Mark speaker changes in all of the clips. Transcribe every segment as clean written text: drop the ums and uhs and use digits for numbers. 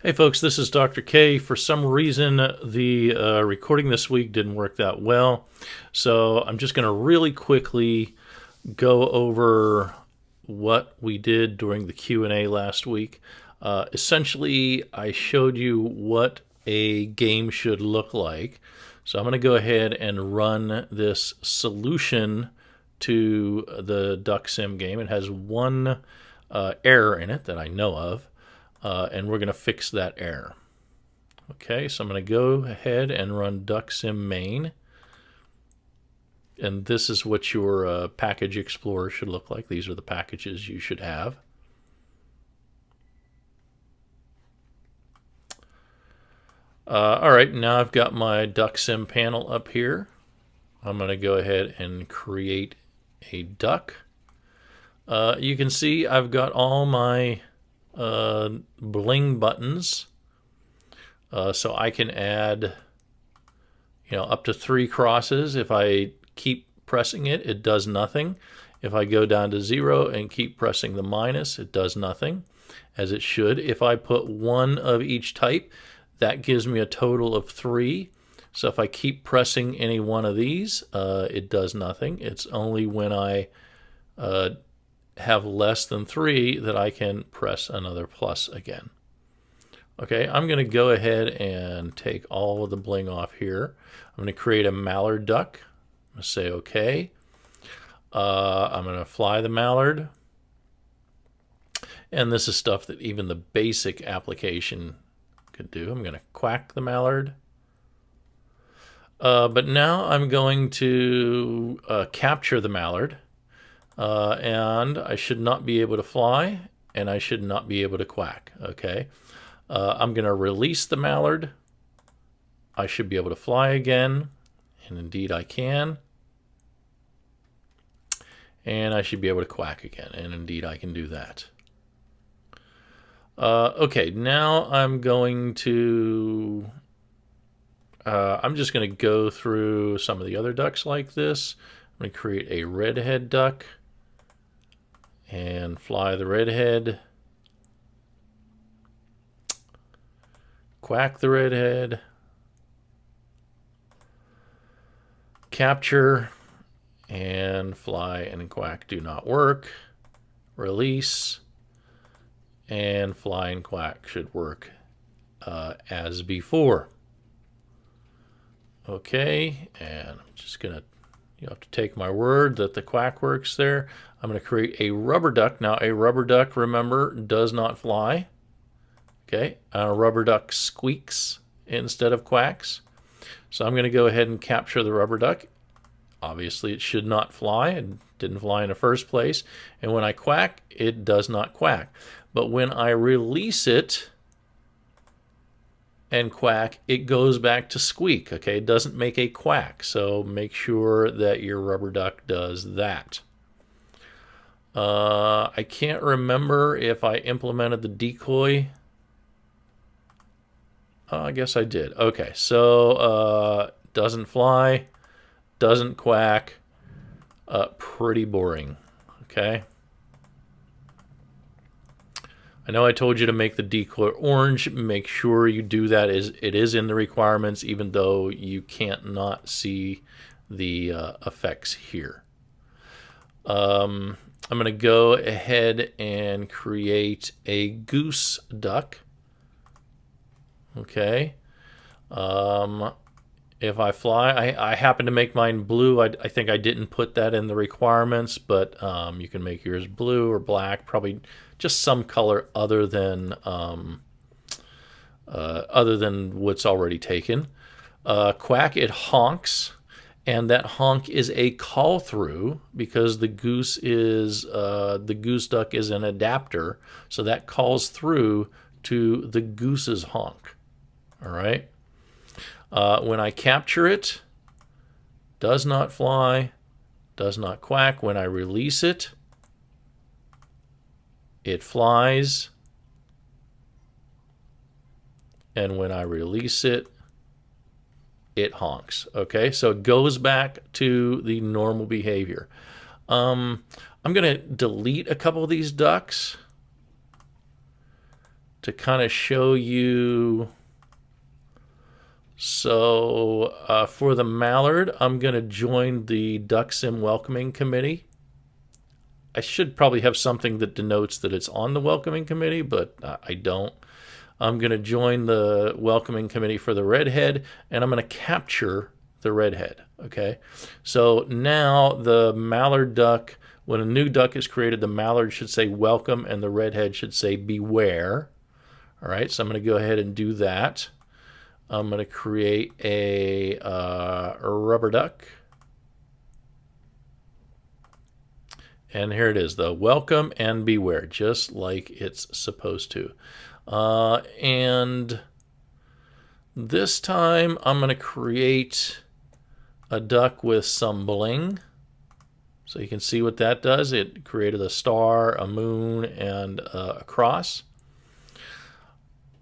Speaker 1: Hey folks, this is Dr. K. For some reason, the recording this week didn't work that well, so I'm just going to really quickly go over what we did during the Q&A last week. Essentially, I showed you what a game should look like. So I'm going to go ahead and run this solution to the DuckSim game. It has one error in it that I know of. And we're going to fix that error. Okay, so I'm going to go ahead and run DuckSim main. And this is what your package explorer should look like. These are the packages you should have. All right, now I've got my DuckSim panel up here. I'm going to go ahead and create a duck. You can see I've got all my bling buttons, so I can add up to 3 crosses. If I keep pressing it, it does nothing. If I go down to 0 and keep pressing the minus, it does nothing, as it should. If I put 1 of each type, that gives me a total of 3. So if I keep pressing any one of these, it does nothing. It's only when I have less than 3 that I can press another plus again. Okay, I'm going to go ahead and take all of the bling off here. I'm going to create a mallard duck. I'm going to say OK. I'm going to fly the mallard. And this is stuff that even the basic application could do. I'm going to quack the mallard. But now I'm going to capture the mallard. And I should not be able to fly, and I should not be able to quack. Okay, I'm going to release the mallard. I should be able to fly again, and indeed I can. And I should be able to quack again, and indeed I can do that. Okay, now I'm going to... I'm just going to go through some of the other ducks like this. I'm going to create a redhead duck and fly the redhead, quack the redhead, capture, and fly and quack do not work, release, and fly and quack should work as before. Okay, and I'm just going to, you have to take my word that the quack works there. I'm going to create a rubber duck. Now, a rubber duck, remember, does not fly. Okay, a rubber duck squeaks instead of quacks. So I'm going to go ahead and capture the rubber duck. Obviously, it should not fly. It didn't fly in the first place. And when I quack, it does not quack. But when I release it and quack, it goes back to squeak. Okay, it doesn't make a quack. So make sure that your rubber duck does that. I can't remember if I implemented the decoy. I guess I did. Okay, so doesn't fly, doesn't quack, pretty boring. Okay. I know I told you to make the decoy orange. Make sure you do that. It is in the requirements, even though you can't not see the effects here. I'm going to go ahead and create a goose duck. Okay. If I fly, I happen to make mine blue. I think I didn't put that in the requirements, but you can make yours blue or black, probably just some color other than what's already taken. Quack, it honks, and that honk is a call through because the goose duck is an adapter, so that calls through to the goose's honk. All right. When I capture it, does not fly, does not quack. When I release it, it flies. And when I release it, it honks. Okay, so it goes back to the normal behavior. I'm going to delete a couple of these ducks to kind of show you. So for the mallard, I'm going to join the DuckSim welcoming committee. I should probably have something that denotes that it's on the welcoming committee, but I don't. I'm going to join the welcoming committee for the redhead, and I'm going to capture the redhead. Okay, so now the mallard duck, when a new duck is created, the mallard should say welcome and the redhead should say beware. All right, so I'm going to go ahead and do that. I'm going to create a rubber duck. And here it is, the welcome and beware, just like it's supposed to. And this time I'm going to create a duck with some bling. So you can see what that does. It created a star, a moon, and a cross.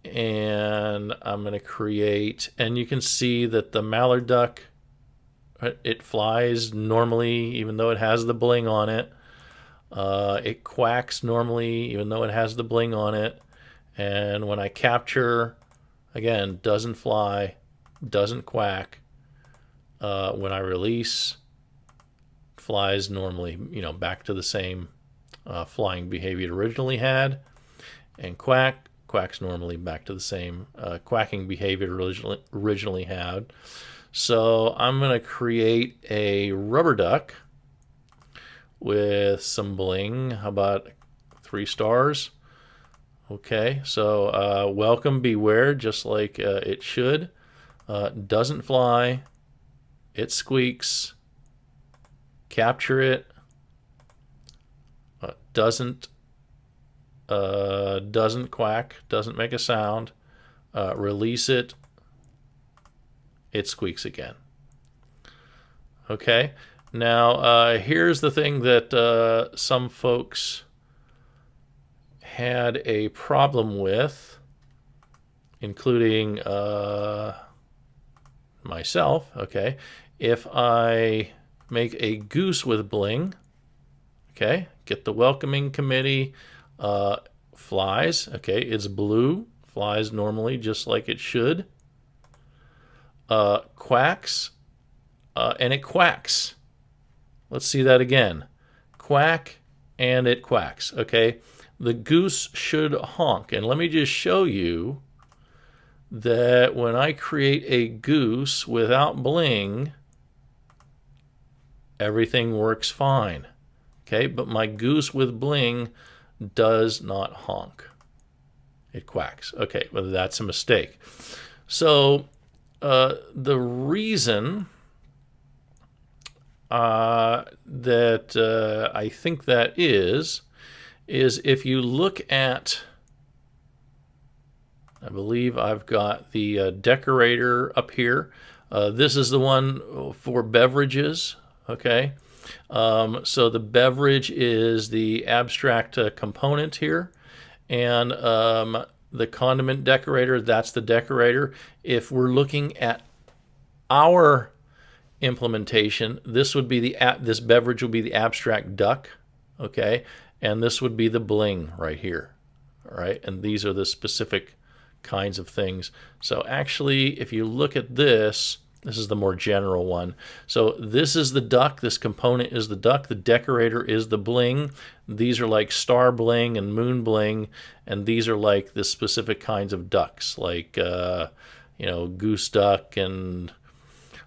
Speaker 1: And I'm going to create, and you can see that the mallard duck, it flies normally even though it has the bling on it. It quacks normally even though it has the bling on it. And when I capture, again, doesn't fly, doesn't quack. When I release, flies normally, back to the same flying behavior it originally had. And quacks normally back to the same quacking behavior it originally had. So I'm going to create a rubber duck with some bling. How about 3 stars? Okay, so welcome, beware, just like it should. Doesn't fly. It squeaks. Capture it. Doesn't quack, doesn't make a sound. Release it. It squeaks again. Okay, now here's the thing that some folks had a problem with, including myself. Okay, if I make a goose with bling, okay, get the welcoming committee, flies, okay, it's blue, flies normally just like it should, quacks, and it quacks. Let's see that again. Quack, and it quacks, okay? The goose should honk, and let me just show you that when I create a goose without bling, everything works fine, okay? But my goose with bling does not honk. It quacks. Okay, well, that's a mistake. So the reason that I think that is if you look at, I believe I've got the decorator up here. This is the one for beverages, okay? So the beverage is the abstract component here, and the condiment decorator, that's the decorator. If we're looking at our implementation, this would be this beverage would be the abstract duck, okay? And this would be the bling right here, all right? And these are the specific kinds of things. So actually, if you look at this, this is the more general one. So this is the duck. This component is the duck. The decorator is the bling. These are like star bling and moon bling, and these are like the specific kinds of ducks, like goose duck and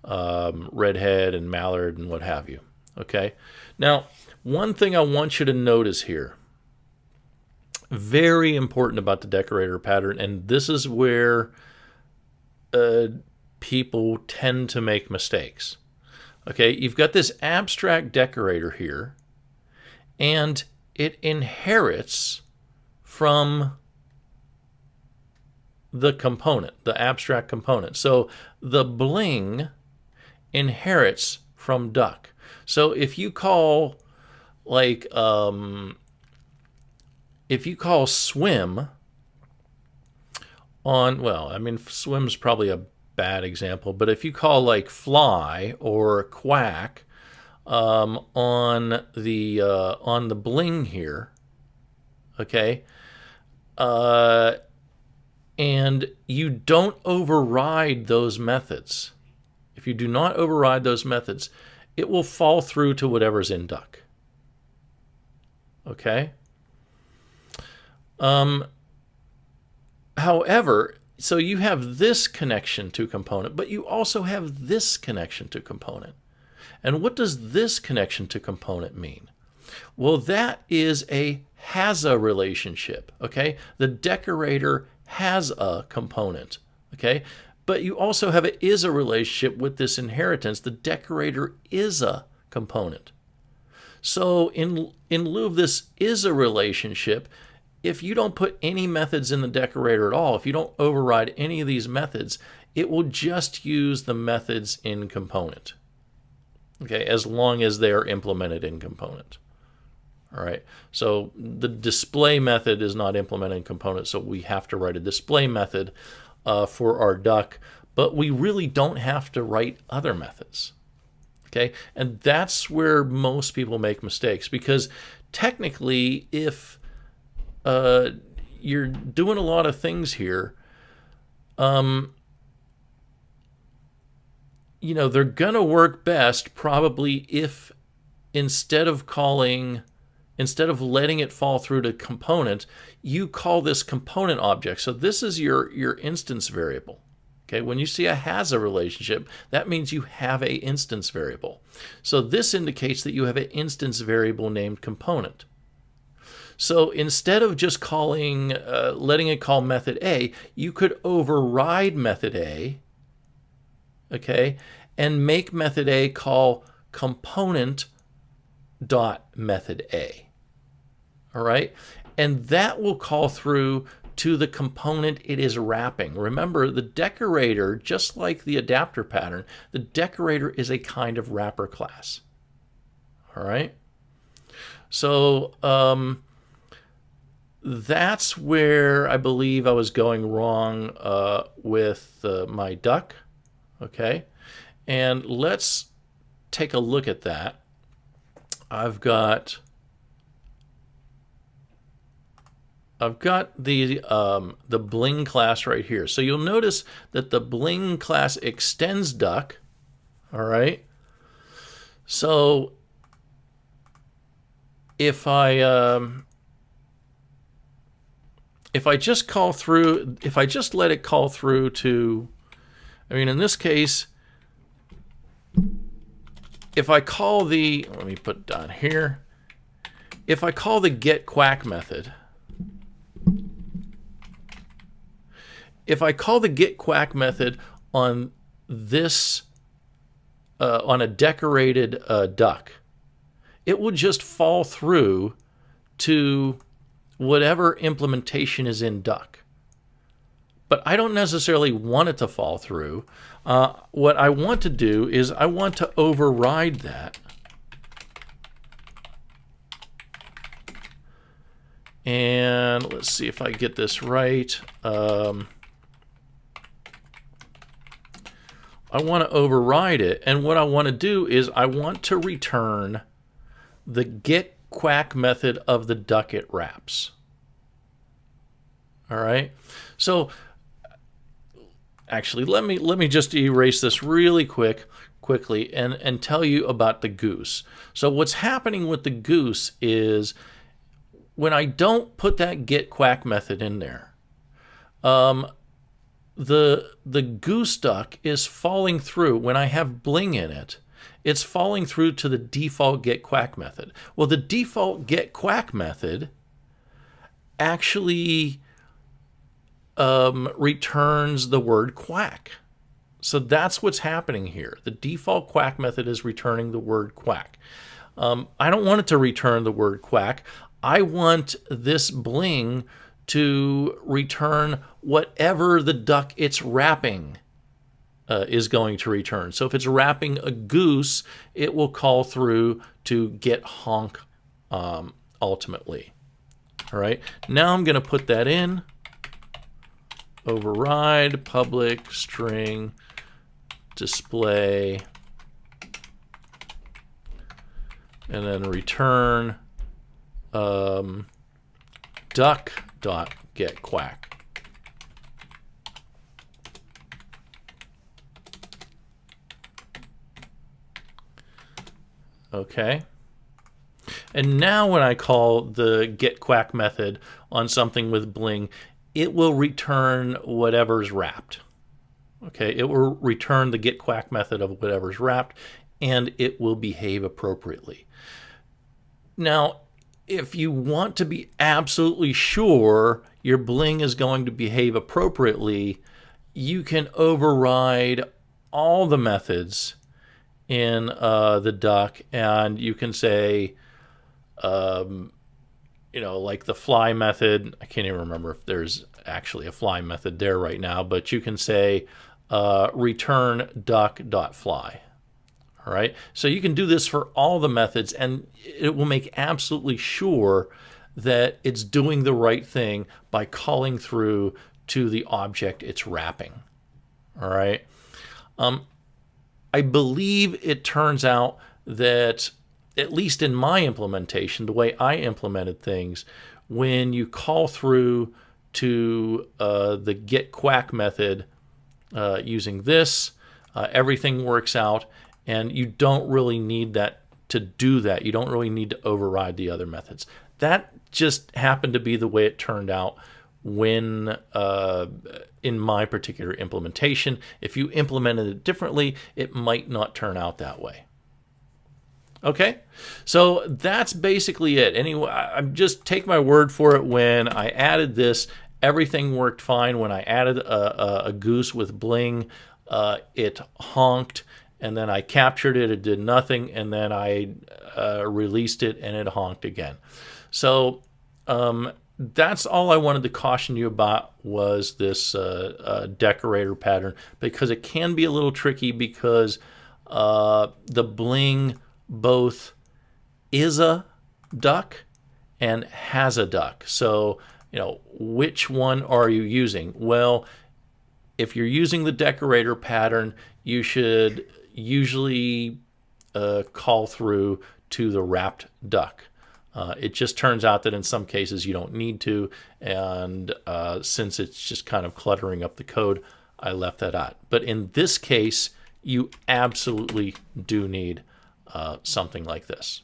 Speaker 1: redhead and mallard and what have you. Okay. Now, one thing I want you to notice here, very important about the decorator pattern, and this is where people tend to make mistakes. Okay, you've got this abstract decorator here, and it inherits from the component, the abstract component. So the bling inherits from duck. So if you call swim on, well, I mean, swim's probably a bad example, but if you call like fly or quack on the bling here, okay, and you don't override those methods. If you do not override those methods, it will fall through to whatever's in duck. Okay? However, so you have this connection to component, but you also have this connection to component. And what does this connection to component mean? Well, that is a has-a relationship, okay? The decorator has a component, okay? But you also have a is-a relationship with this inheritance. The decorator is a component. So in lieu of this is-a relationship, if you don't put any methods in the decorator at all, if you don't override any of these methods, it will just use the methods in component, okay, as long as they are implemented in component. All right, so the display method is not implemented in component, so we have to write a display method for our duck, but we really don't have to write other methods. Okay, and that's where most people make mistakes, because technically, if you're doing a lot of things here, you know, they're gonna work best probably if instead of letting it fall through to component, you call this component object. So this is your instance variable. Okay, when you see a has a relationship, that means you have a instance variable. So this indicates that you have an instance variable named component. So instead of just letting it call method A, you could override method A, okay, and make method A call component dot method A. All right, and that will call through to the component it is wrapping. Remember, the decorator, just like the adapter pattern, the decorator is a kind of wrapper class. All right, so that's where I believe I was going wrong with my duck. Okay, and let's take a look at that. I've got the bling class right here. So you'll notice that the bling class extends duck. All right. So if I just let it call through to, I mean, in this case, if I call the, let me put it down here, if I call the get quack method, if I call the get quack method on this, on a decorated duck, it will just fall through to whatever implementation is in duck. But I don't necessarily want it to fall through. What I want to do is I want to override that. And let's see if I get this right. I want to override it, and what I want to do is I want to return the get quack method of the duck it wraps. All right, so actually let me just erase this really quickly and tell you about the goose. So what's happening with the goose is when I don't put that get quack method in there, the goose duck is falling through. When I have bling in it, it's falling through to the default get quack method. Well, the default get quack method actually returns the word quack. So that's what's happening here. The default quack method is returning the word quack. I don't want it to return the word quack. I want this bling to return whatever the duck it's wrapping is going to return. So if it's wrapping a goose, it will call through to get honk ultimately. All right, now I'm going to put that in. Override public string display, and then return duck.getQuack. Okay. And now when I call the getQuack method on something with bling, it will return whatever's wrapped. Okay, it will return the getQuack method of whatever's wrapped, and it will behave appropriately. Now, if you want to be absolutely sure your bling is going to behave appropriately, you can override all the methods in the duck, and you can say, like the fly method. I can't even remember if there's actually a fly method there right now, but you can say return duck.fly. All right, so you can do this for all the methods, and it will make absolutely sure that it's doing the right thing by calling through to the object it's wrapping. All right. I believe it turns out that, at least in my implementation, the way I implemented things, when you call through to the getQuack method using this, everything works out, and you don't really need that to do that. You don't really need to override the other methods. That just happened to be the way it turned out when in my particular implementation. If you implemented it differently, it might not turn out that way. Okay, so that's basically it. Anyway, I'm just take my word for it. When I added this, everything worked fine. When I added a goose with bling, it honked, and then I captured it. It did nothing, and then I released it, and it honked again. So that's all I wanted to caution you about, was this decorator pattern, because it can be a little tricky, because the bling both is a duck and has a duck. So, which one are you using? Well, if you're using the decorator pattern, you should usually call through to the wrapped duck. It just turns out that in some cases you don't need to, and since it's just kind of cluttering up the code, I left that out. But in this case, you absolutely do need something like this.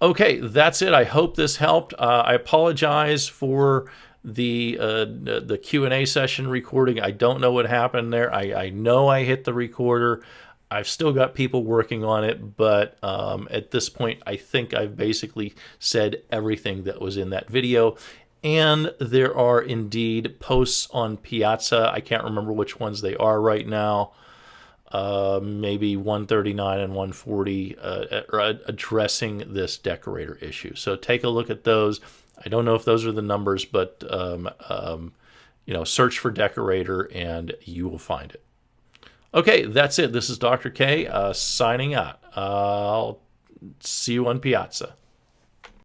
Speaker 1: Okay, that's it. I hope this helped. I apologize for the Q&A session recording. I don't know what happened there. I know I hit the recorder. I've still got people working on it, but at this point, I think I've basically said everything that was in that video. And there are indeed posts on Piazza. I can't remember which ones they are right now. Maybe 139 and 140 addressing this decorator issue. So take a look at those. I don't know if those are the numbers, but search for decorator and you will find it. Okay, that's it. This is Dr. K signing out. I'll see you on Piazza.